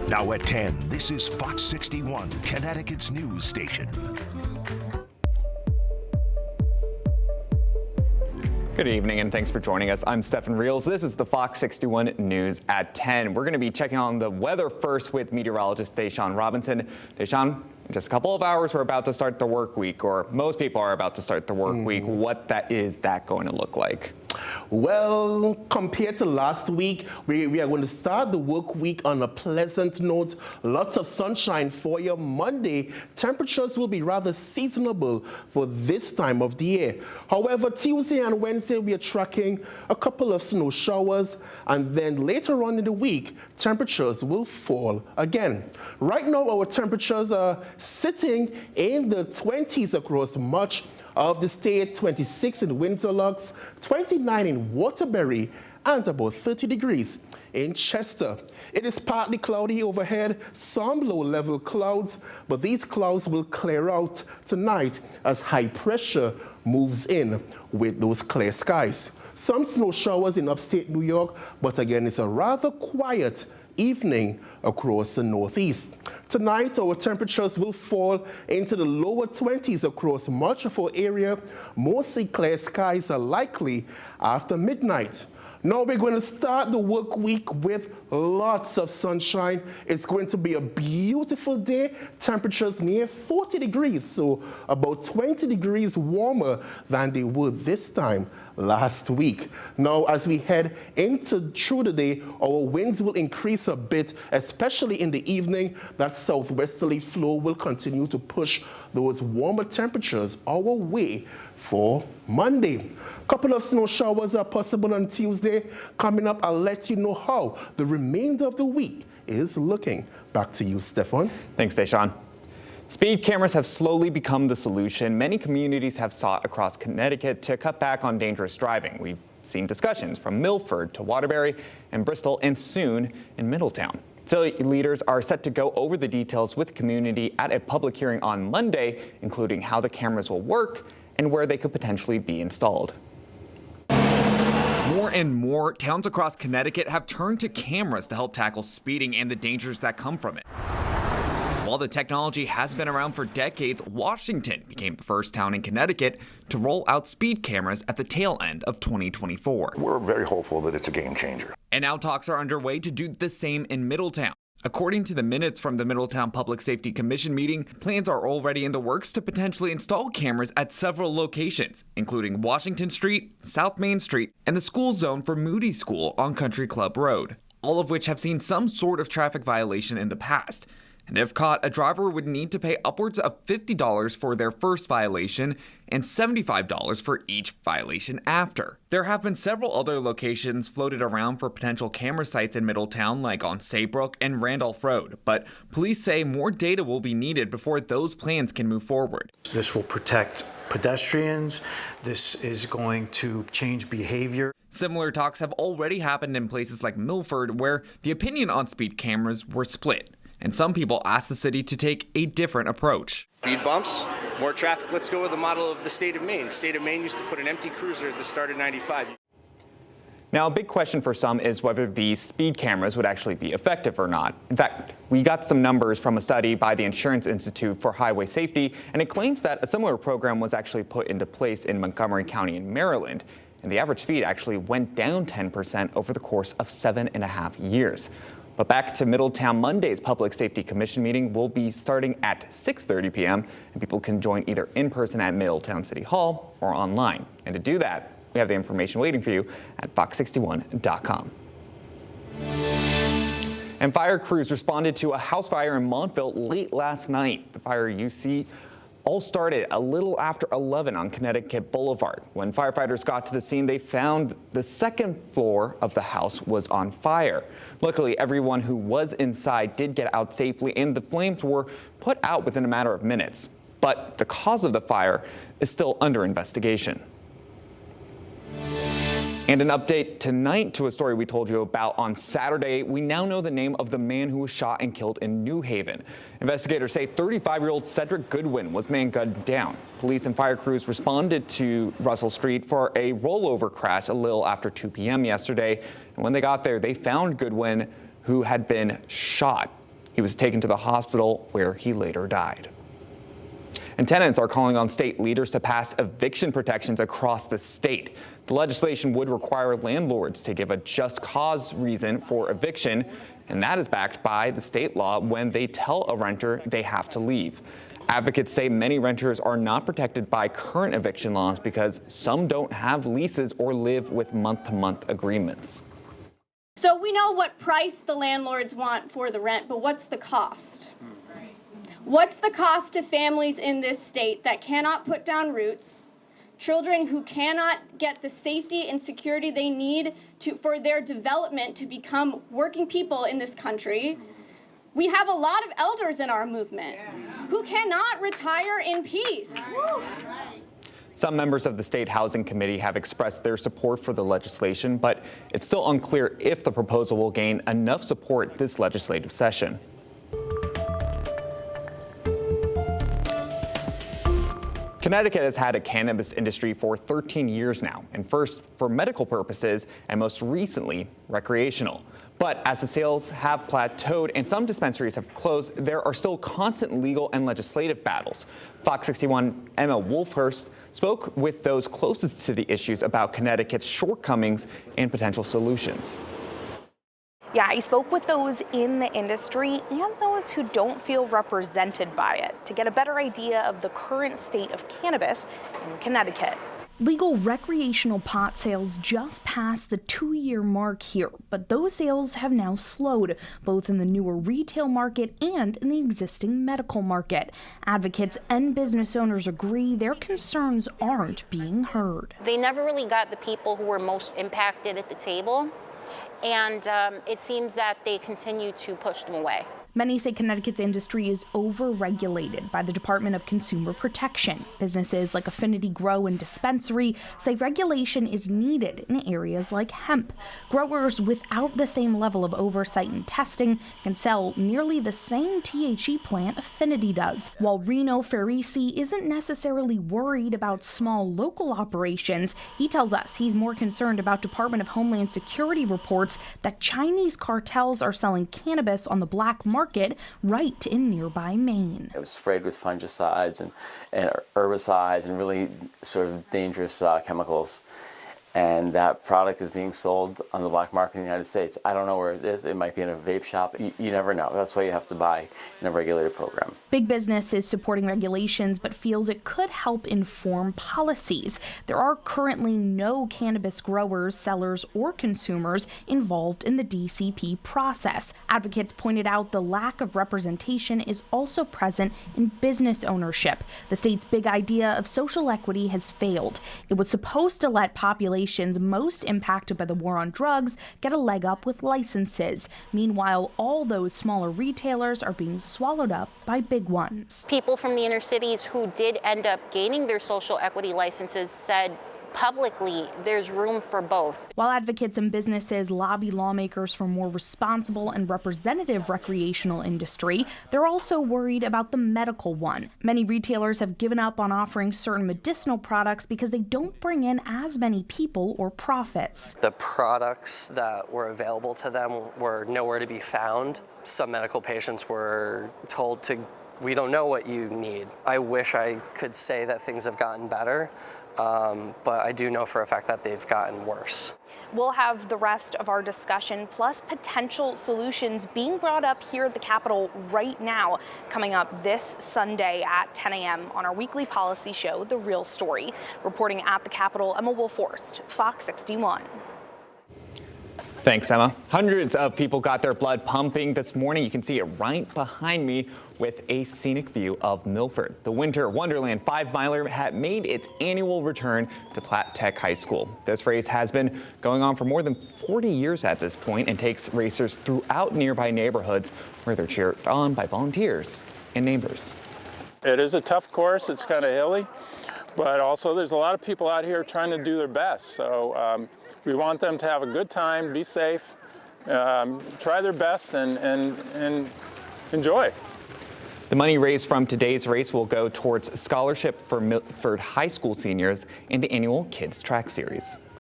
Now at 10, this is Fox 61, Connecticut's news station. Good evening and thanks for joining us. I'm Stefan Reels. This is the Fox 61 News at 10. We're going to be checking on the weather first with meteorologist Deshaun Robinson. Deshaun, in just a couple of hours, we're about to start the work week, or most people are about to start the work week. What is that going to look like? Well, compared to last week, we are going to start the work week on a pleasant note. Lots of sunshine for you. Monday, temperatures will be rather seasonable for this time of the year. However, Tuesday and Wednesday, we are tracking a couple of snow showers, and then later on in the week, temperatures will fall again. Right now, our temperatures are sitting in the 20s across much of the state, 26 in Windsor Locks, 29 in Waterbury, and about 30 degrees in Chester. It is partly cloudy overhead, some low-level clouds, but these clouds will clear out tonight as high pressure moves in with those clear skies. Some snow showers in upstate New York, but again, it's a rather quiet evening across the Northeast. Tonight, our temperatures will fall into the lower 20s across much of our area. Mostly clear skies are likely after midnight. Now we're going to start the work week with lots of sunshine. It's going to be a beautiful day. Temperatures near 40 degrees, so about 20 degrees warmer than they were this time last week. Now, as we head through the day, our winds will increase a bit, especially in the evening. That southwesterly flow will continue to push those warmer temperatures our way for Monday. A couple of snow showers are possible on Tuesday. Coming up, I'll let you know how the remainder of the week is looking. Back to you, Stefan. Thanks, Deshaun. Speed cameras have slowly become the solution many communities have sought across Connecticut to cut back on dangerous driving. We've seen discussions from Milford to Waterbury and Bristol, and soon in Middletown. City leaders are set to go over the details with the community at a public hearing on Monday, including how the cameras will work and where they could potentially be installed. More and more towns across Connecticut have turned to cameras to help tackle speeding and the dangers that come from it. While the technology has been around for decades, Washington became the first town in Connecticut to roll out speed cameras at the tail end of 2024. We're very hopeful that it's a game changer. And now talks are underway to do the same in Middletown. According to the minutes from the Middletown Public Safety Commission meeting, plans are already in the works to potentially install cameras at several locations, including Washington Street, South Main Street, and the school zone for Moody School on Country Club Road, all of which have seen some sort of traffic violation in the past. And if caught, a driver would need to pay upwards of $50 for their first violation and $75 for each violation after. There have been several other locations floated around for potential camera sites in Middletown, like on Saybrook and Randolph Road, but police say more data will be needed before those plans can move forward. This will protect pedestrians. This is going to change behavior. Similar talks have already happened in places like Milford, where the opinion on speed cameras were split. And some people asked the city to take a different approach. Speed bumps, more traffic. Let's go with the model of the state of Maine. State of Maine used to put an empty cruiser at the start of 95. Now, a big question for some is whether these speed cameras would actually be effective or not. In fact, we got some numbers from a study by the Insurance Institute for Highway Safety, and it claims that a similar program was actually put into place in Montgomery County in Maryland. And the average speed actually went down 10% over the course of 7.5 years. But back to Middletown, Monday's Public Safety Commission meeting will be starting at 6:30 p.m. and people can join either in person at Middletown City Hall or online. And to do that, we have the information waiting for you at fox61.com. And fire crews responded to a house fire in Montville late last night. The fire you see all started a little after 11 on Connecticut Boulevard. When firefighters got to the scene, they found the second floor of the house was on fire. Luckily, everyone who was inside did get out safely, and the flames were put out within a matter of minutes. But the cause of the fire is still under investigation. And an update tonight to a story we told you about on Saturday. We now know the name of the man who was shot and killed in New Haven. Investigators say 35-year-old Cedric Goodwin was man gunned down. Police and fire crews responded to Russell Street for a rollover crash a little after 2 p.m. yesterday. And when they got there, they found Goodwin, who had been shot. He was taken to the hospital where he later died. And tenants are calling on state leaders to pass eviction protections across the state. The legislation would require landlords to give a just cause reason for eviction, and that is backed by the state law when they tell a renter they have to leave. Advocates say many renters are not protected by current eviction laws because some don't have leases or live with month-to-month agreements. So we know what price the landlords want for the rent, but what's the cost? What's the cost to families in this state that cannot put down roots, children who cannot get the safety and security they need for their development to become working people in this country? We have a lot of elders in our movement who cannot retire in peace. Some members of the State Housing Committee have expressed their support for the legislation, but it's still unclear if the proposal will gain enough support this legislative session. Connecticut has had a cannabis industry for 13 years now, and first for medical purposes and most recently recreational. But as the sales have plateaued and some dispensaries have closed, there are still constant legal and legislative battles. Fox 61's Emma Wolfhurst spoke with those closest to the issues about Connecticut's shortcomings and potential solutions. Yeah, I spoke with those in the industry and those who don't feel represented by it to get a better idea of the current state of cannabis in Connecticut. Legal recreational pot sales just passed the 2-year mark here, but those sales have now slowed, both in the newer retail market and in the existing medical market. Advocates and business owners agree their concerns aren't being heard. They never really got the people who were most impacted at the table, and it seems that they continue to push them away. Many say Connecticut's industry is over-regulated by the Department of Consumer Protection. Businesses like Affinity Grow and Dispensary say regulation is needed in areas like hemp. Growers without the same level of oversight and testing can sell nearly the same THC plant Affinity does. While Reno Ferrisi isn't necessarily worried about small local operations, he tells us he's more concerned about Department of Homeland Security reports that Chinese cartels are selling cannabis on the black market right in nearby Maine. It was sprayed with fungicides and herbicides and really sort of dangerous chemicals. And that product is being sold on the black market in the United States. I don't know where it is. It might be in a vape shop. You never know. That's why you have to buy in a regulated program. Big business is supporting regulations, but feels it could help inform policies. There are currently no cannabis growers, sellers, or consumers involved in the DCP process. Advocates pointed out the lack of representation is also present in business ownership. The state's big idea of social equity has failed. It was supposed to let populations most impacted by the war on drugs get a leg up with licenses. Meanwhile, all those smaller retailers are being swallowed up by big ones. People from the inner cities who did end up gaining their social equity licenses said publicly there's room for both. While advocates and businesses lobby lawmakers for more responsible and representative recreational industry, they're also worried about the medical one. Many retailers have given up on offering certain medicinal products because they don't bring in as many people or profits. The products that were available to them were nowhere to be found. Some medical patients were told we don't know what you need. I wish I could say that things have gotten better. But I do know for a fact that they've gotten worse. We'll have the rest of our discussion, plus potential solutions being brought up here at the Capitol right now, coming up this Sunday at 10 a.m. on our weekly policy show, The Real Story. Reporting at the Capitol, Emma Wolfhurst, Fox 61. Thanks, Emma. Hundreds of people got their blood pumping this morning. You can see it right behind me with a scenic view of Milford. The Winter Wonderland 5-miler had made its annual return to Platt Tech High School. This race has been going on for more than 40 years at this point and takes racers throughout nearby neighborhoods where they're cheered on by volunteers and neighbors. It is a tough course. It's kind of hilly, but also there's a lot of people out here trying to do their best. So we want them to have a good time, be safe, try their best, and enjoy. The money raised from today's race will go towards scholarship for Milford High School seniors in the annual Kids Track Series.